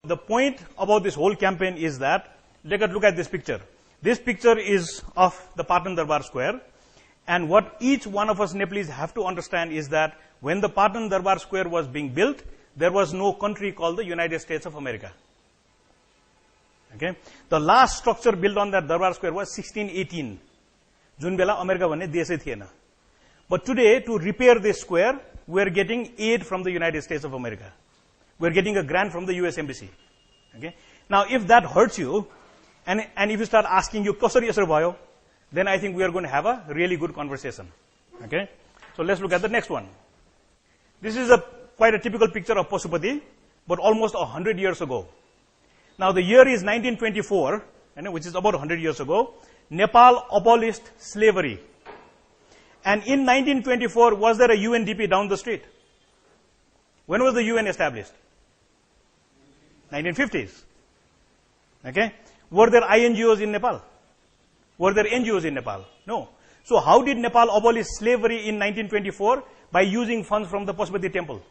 The point about this whole campaign is that, look at this picture. This picture is of the Patan Darbar Square. And what each one of us Nepalese have to understand is that when the Patan Darbar Square was being built, there was no country called the United States of America. Okay? The last structure built on that Darbar Square was 1618. Jun bela America bhanne desai थिएन. But today, to repair this square, we are getting aid from the United States of America. We are getting a grant from the US Embassy. Okay? Now, if that hurts you, and if you start asking you, कसरी यसरी भयो, then I think we are going to have a really good conversation. Okay? So let's look at the next one. This is quite a typical picture of Pasupati, but almost 100 years ago. Now, the year is 1924, which is about 100 years ago. Nepal abolished slavery. And in 1924, was there a UNDP down the street? When was the UN established? 1950s. Okay? Were there INGOs in Nepal? Were there NGOs in Nepal? No. So how did Nepal abolish slavery in 1924? By using funds from the Pasupati temple.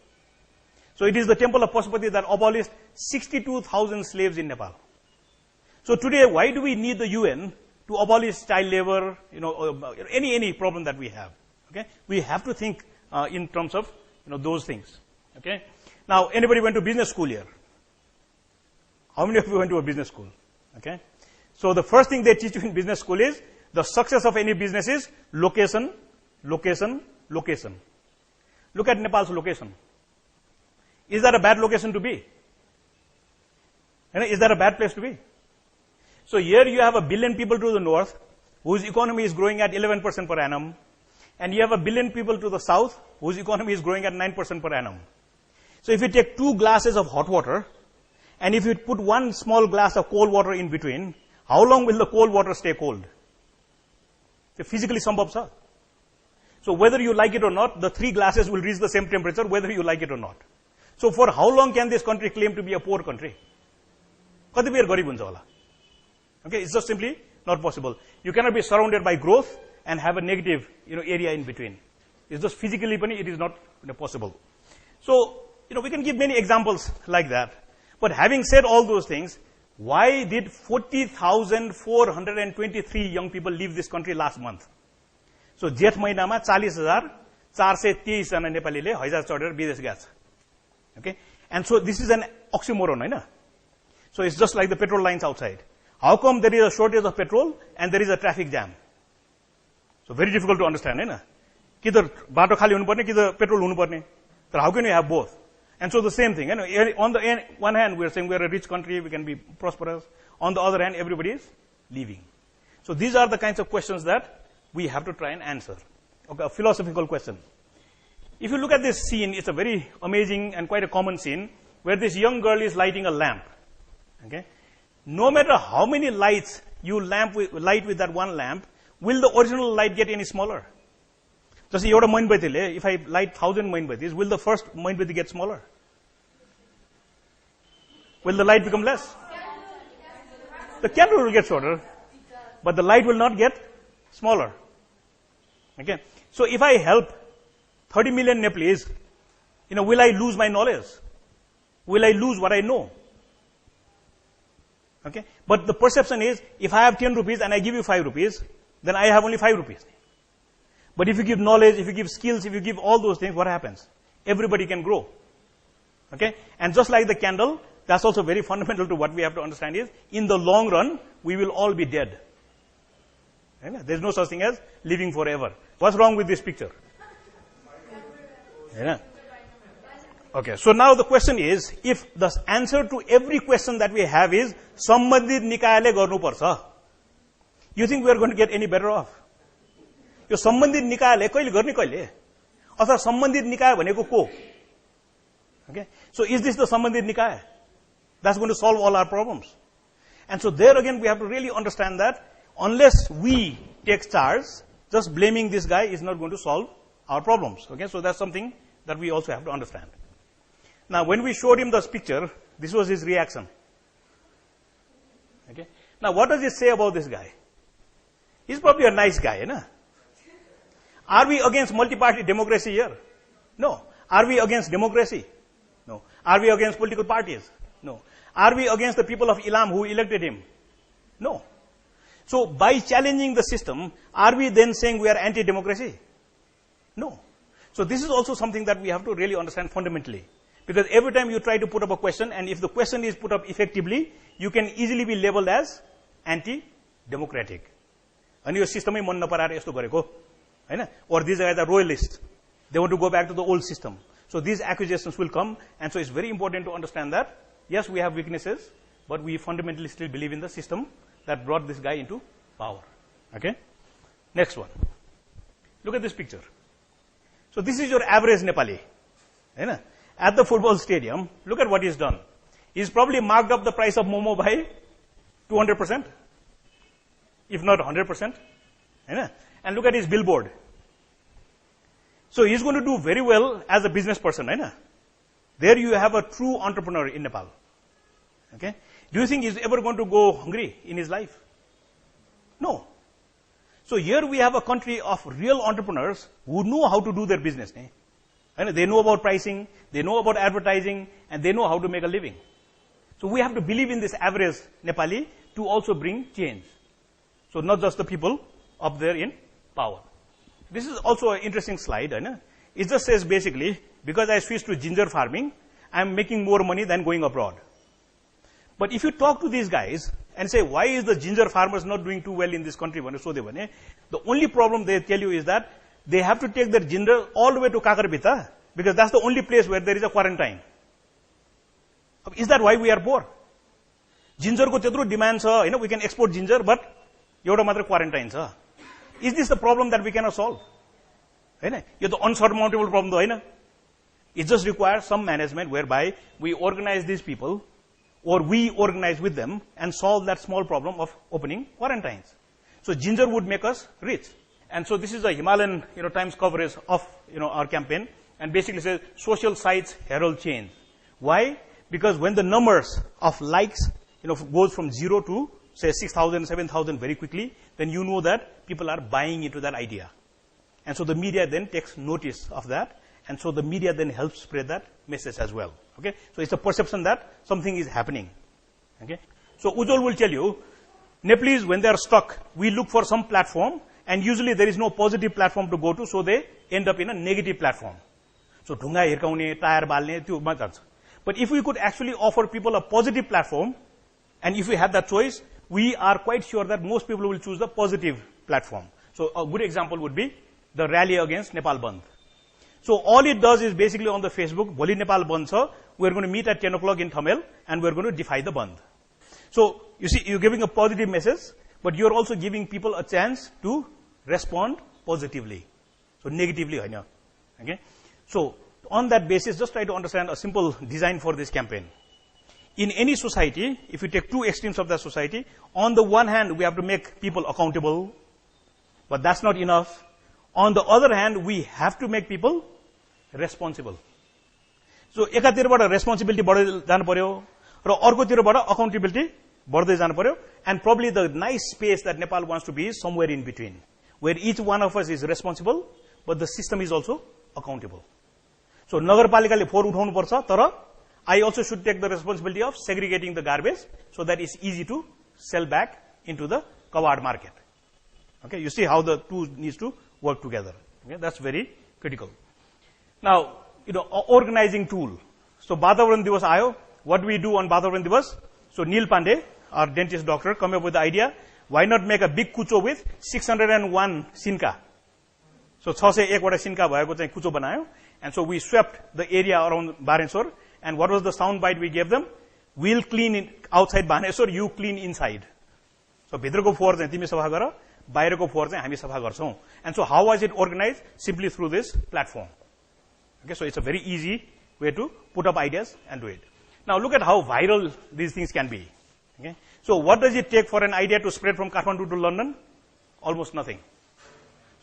So it is the temple of Pasupati that abolished 62,000 slaves in Nepal. So today, why do we need the UN to abolish child labor, any problem that we have? Okay? We have to think in terms of those things. Okay? Now, anybody went to business school here? How many of you went to a business school? Okay? So the first thing they teach you in business school is the success of any business is location, location, location. Look at Nepal's location. Is that a bad location to be? Is that a bad place to be? So here you have 1 billion people to the north, whose economy is growing at 11% per annum, and you have 1 billion people to the south, whose economy is growing at 9% per annum. So if you take 2 glasses of hot water, and if you put 1 small glass of cold water in between, how long will the cold water stay cold? Physically sambhav cha. So whether you like it or not, the 3 glasses will reach the same temperature, whether you like it or not. So for how long can this country claim to be a poor country? Kati beer garib huncha hola. Okay, it's just simply not possible. You cannot be surrounded by growth and have a negative, area in between. It's just physically, it is not possible. So, we can give many examples like that. But having said all those things, why did 40,423 young people leave this country last month? So, जेठ महिनामा 40,423 जना नेपालीले हैजा चढेर विदेश गएछ. Okay? And so this is an oxymoron, Hahn? So it's just like the petrol lines outside. How come there is a shortage of petrol and there is a traffic jam? So very difficult to understand, हैन? कि त बाटो खाली हुनुपर्ने कि त petrol हुनुपर्ने. But how can you have both? And so the same thing, on the one hand we are saying we are a rich country, we can be prosperous. On the other hand, everybody is leaving. So these are the kinds of questions that we have to try and answer. Okay, a philosophical question. If you look at this scene, it's a very amazing and quite a common scene where this young girl is lighting a lamp. Okay? No matter how many lights you light with that one lamp, will the original light get any smaller? Just if I light 1,000 moinbatis, will the first moinbati get smaller? Will the light become less? The candle will get shorter, but the light will not get smaller. Okay? So if I help 30 million Nepalese, will I lose my knowledge? Will I lose what I know? Okay? But the perception is, if I have 10 rupees and I give you 5 rupees, then I have only 5 rupees. But if you give knowledge, if you give skills, if you give all those things, what happens? Everybody can grow. Okay? And just like the candle, that's also very fundamental to what we have to understand is, in the long run, we will all be dead. There's no such thing as living forever. What's wrong with this picture? Okay, so now the question is, if the answer to every question that we have is, Sambandhit Nikayale garnu parcha, you think we are going to get any better off? यो सम्बन्धित निकायले कहिले गर्ने कहिले अथवा सम्बन्धित निकाय भनेको को? Okay, so is this the सम्बन्धित nikaya that's going to solve all our problems? And so there again we have to really understand that unless we take charge, just blaming this guy is not going to solve our problems. Okay, so that's something that we also have to understand. Now when we showed him this picture, this was his reaction. Okay, now what does it say about this guy? He's probably a nice guy, na? Are we against multi-party democracy here? No. Are we against democracy? No. Are we against political parties? No. Are we against the people of Ilam who elected him? No. So by challenging the system, are we then saying we are anti-democracy? No. So this is also something that we have to really understand fundamentally. Because every time you try to put up a question, and if the question is put up effectively, you can easily be labeled as anti-democratic. And your system is मन नपराएर यस्तो गरेको हैन, or these guys are royalists. They want to go back to the old system. So these accusations will come, and so it's very important to understand that, yes, we have weaknesses, but we fundamentally still believe in the system that brought this guy into power. Okay? Next one. Look at this picture. So this is your average Nepali. Right? At the football stadium, look at what he's done. He's probably marked up the price of Momo by 200%, if not 100%. Right? And look at his billboard. So he's going to do very well as a business person. Right? There you have a true entrepreneur in Nepal. Okay? Do you think he's ever going to go hungry in his life? No. So here we have a country of real entrepreneurs who know how to do their business. And they know about pricing, they know about advertising, and they know how to make a living. So we have to believe in this average Nepali to also bring change. So not just the people up there in power. This is also an interesting slide. It just says basically, because I switched to ginger farming, I'm making more money than going abroad. But if you talk to these guys and say, why is the ginger farmers not doing too well in this country? The only problem they tell you is that they have to take their ginger all the way to Kakarpita because that's the only place where there is a quarantine. Is that why we are poor? Ginger ko त्यत्रो demand छ, we can export ginger, but एउटा मात्र quarantine छ. Is this the problem that we cannot solve? यो त unsurmountable problem though, होइन? It just requires some management whereby we organize these people or we organize with them and solve that small problem of opening quarantines. So ginger would make us rich. And so this is a Himalayan Times coverage of our campaign, and basically says social sites herald change. Why? Because when the numbers of likes goes from 0 to say 6,000, 7,000 very quickly, then you know that people are buying into that idea. And so the media then takes notice of that, and so the media then helps spread that message as well. Okay? So it's a perception that something is happening. Okay? So Ujjwal will tell you, Nepalese, when they are stuck, we look for some platform, and usually there is no positive platform to go to, so they end up in a negative platform. So ढुङ्गा हिर्काउने, tyre बाल्ने, त्यो मा जान्छ. But if we could actually offer people a positive platform, and if we had that choice, we are quite sure that most people will choose the positive platform. So a good example would be the rally against Nepal Bandh. So all it does is basically on the Facebook, Bholi Nepal Bandh cha, we're going to meet at 10 o'clock in Thamel, and we're going to defy the Bandh. So you see, you're giving a positive message, but you're also giving people a chance to respond positively. So negatively, okay? So on that basis, just try to understand a simple design for this campaign. In any society, if you take two extremes of that society, on the one hand, we have to make people accountable, but that's not enough. On the other hand, we have to make people responsible. So एकातिरबाट responsibility बढ्दै जानु पर्यो र अर्कोतिरबाट accountability बढ्दै जानु पर्यो, and probably the nice space that Nepal wants to be is somewhere in between, where each one of us is responsible, but the system is also accountable. So नगरपालिकाले फोहोर उठाउनु पर्छ, तर I also should take the responsibility of segregating the garbage so that it's easy to sell back into the covered market. Okay, you see how the two needs to work together. Okay, that's very critical. Now, organizing tool. So Vatavaran Divas ayo. What do we do on Vatavaran Divas? So Neil Pandey, our dentist doctor, came up with the idea, why not make a big kucho with 601 sinka? So 601 वटा सिन्का भएको चाहिँ कुचो बनायो, and so we swept the area around Baneswar. And what was the sound bite we gave them? We'll clean it outside Baneswar, you clean inside. So भित्रको फोहोर चाहिँ तिमी सफा गर, बाहिरको फोहोर चाहिँ हामी सफा गर्छौं. And so how was it organized? Simply through this platform. Okay, so it's a very easy way to put up ideas and do it. Now look at how viral these things can be. Okay, so what does it take for an idea to spread from Kathmandu to London? Almost nothing.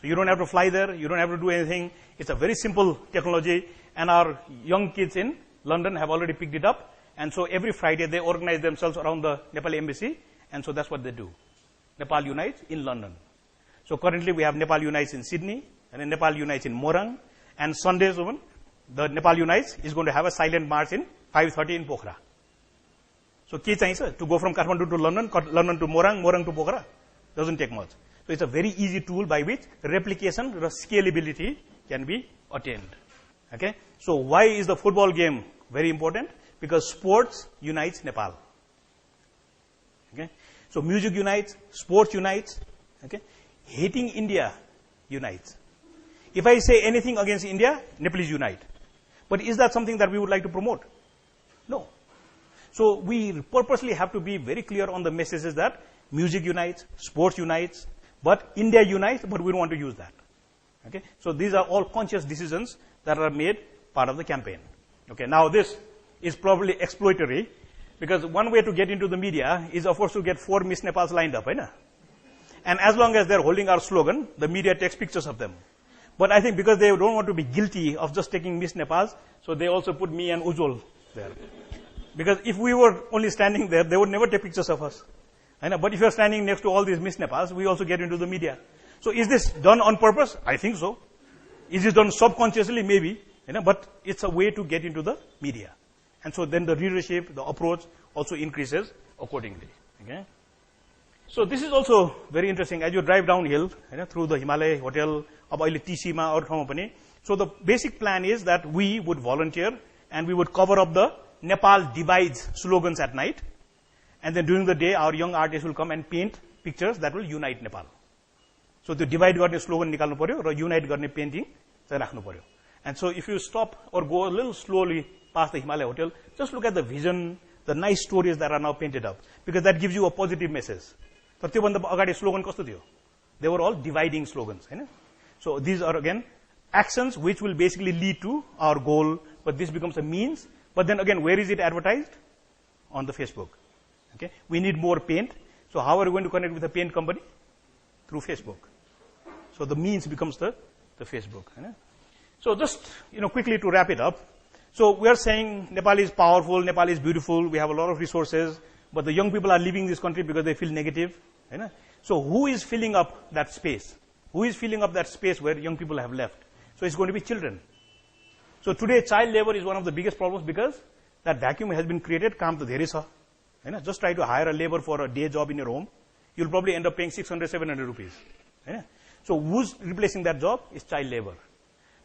So you don't have to fly there, you don't have to do anything. It's a very simple technology, and our young kids in London have already picked it up, and so every Friday they organize themselves around the Nepali embassy, and so that's what they do. Nepal Unites in London. So currently we have Nepal Unites in Sydney, and then Nepal Unites in Morang, and Sundays even, the Nepal Unites is going to have a silent march in 5:30 in Pokhara. So ke चाहिन्छ to go from Kathmandu to London, London to Morang, Morang to Pokhara. Doesn't take much. So it's a very easy tool by which replication or scalability can be attained. Okay. So why is the football game very important? Because sports unites Nepal. Okay. So music unites, sports unites. Okay. Hating India unites. If I say anything against India, Nepalese unite. But is that something that we would like to promote? No. So we purposely have to be very clear on the messages that music unites, sports unites, but India unites, but we don't want to use that. Okay? So these are all conscious decisions that are made part of the campaign. Okay, now this is probably exploitatory, because one way to get into the media is, of course, to get 4 Miss Nepals lined up, right? And as long as they're holding our slogan, the media takes pictures of them. But I think because they don't want to be guilty of just taking Miss Nepals, so they also put me and Ujjwal there. Because if we were only standing there, they would never take pictures of us. I know, but if you're standing next to all these Miss Nepals, we also get into the media. So is this done on purpose? I think so. Is this done subconsciously? Maybe. But it's a way to get into the media. And so then the readership, the approach also increases accordingly. Okay? So this is also very interesting. As you drive downhill through the Himalaya Hotel, TC or company. So the basic plan is that we would volunteer and we would cover up the Nepal divides slogans at night. And then during the day, our young artists will come and paint pictures that will unite Nepal. So the divide गर्ने slogan निकाल्नु पर्यो र unite गर्ने painting चाहिँ राख्नु पर्यो. And so if you stop or go a little slowly past the Himalaya Hotel, just look at the vision, the nice stories that are now painted up, because that gives you a positive message. तर त्यो भन्दा अगाडि slogan कस्तो थियो? They were all dividing slogans. So these are again actions which will basically lead to our goal, but this becomes a means. But then again, where is it advertised? On the Facebook. Okay, we need more paint. So how are we going to connect with the paint company? Through Facebook. So the means becomes the Facebook. So just quickly to wrap it up. So we are saying Nepal is powerful, Nepal is beautiful, we have a lot of resources, but the young people are leaving this country because they feel negative. So who is filling up that space? Who is filling up that space where young people have left? So it's going to be children. So today child labor is one of the biggest problems because that vacuum has been created. काम तो धेरै छ. Just try to hire a labor for a day job in your home. You'll probably end up paying 600, 700 rupees. So who's replacing that job is child labor.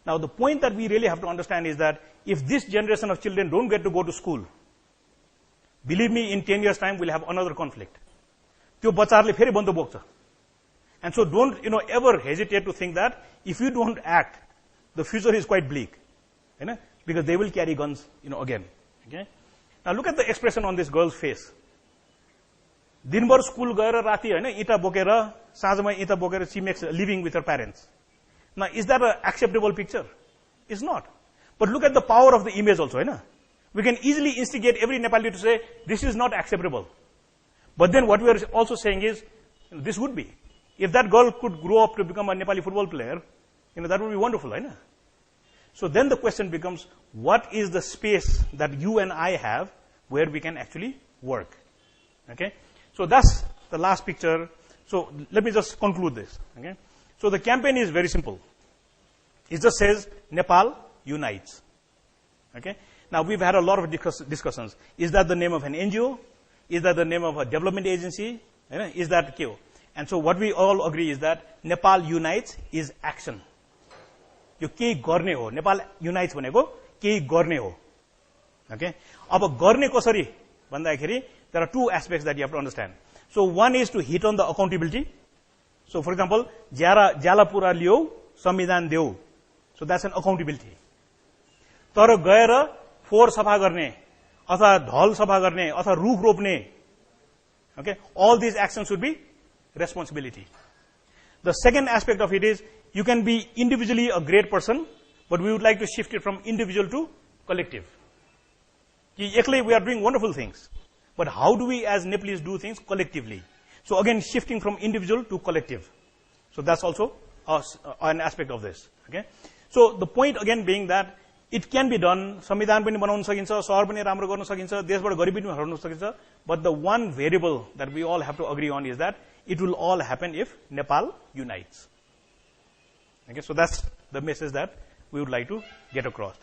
Now the point that we really have to understand is that if this generation of children don't get to go to school, believe me, in 10 years time we'll have another conflict. त्यो बच्चाहरुले फेरि बन्द बोक्छ. And so don't ever hesitate to think that if you don't act, the future is quite bleak. Because they will carry guns again. Okay? Now look at the expression on this girl's face. दिनभर school गएर राति इटा बोकेर साँझमा इटा बोकेर she makes a living with her parents. Now is that an acceptable picture? It's not. But look at the power of the image also. We can easily instigate every Nepali to say this is not acceptable. But then what we are also saying is this would be. If that girl could grow up to become a Nepali football player, that would be wonderful. So then the question becomes, what is the space that you and I have where we can actually work? Okay? So that's the last picture. So let me just conclude this. Okay? So the campaign is very simple. It just says Nepal unites. Okay? Now we've had a lot of discussions. Is that the name of an NGO? Is that the name of a development agency? Is that KO? And so what we all agree is that Nepal unites is action. यो केही गर्ने हो. Nepal unites भनेको केही गर्ने हो. Okay? अब गर्ने कसरी भन्दाखेरि there are two aspects that you have to understand. So one is to hit on the accountability. So for example, ज्याला पुरा लियो संविधान देऊ. So that's an accountability. तर गएर फोहोर सफा गर्ने अथवा ढल सफा गर्ने अथवा रुख रोप्ने, okay, all these actions should be responsibility. The second aspect of it is you can be individually a great person, but we would like to shift it from individual to collective. Actually, we are doing wonderful things, but how do we as Nepalese do things collectively? So again, shifting from individual to collective. So that's also an aspect of this. Okay. So the point again being that it can be done. संविधान पनि बनाउन सकिन्छ, शहर पनि राम्रो गर्न सकिन्छ, देशबाट गरिबी पनि हटाउन सकिन्छ. But the one variable that we all have to agree on is that it will all happen if Nepal unites. Okay, so that's the message that we would like to get across.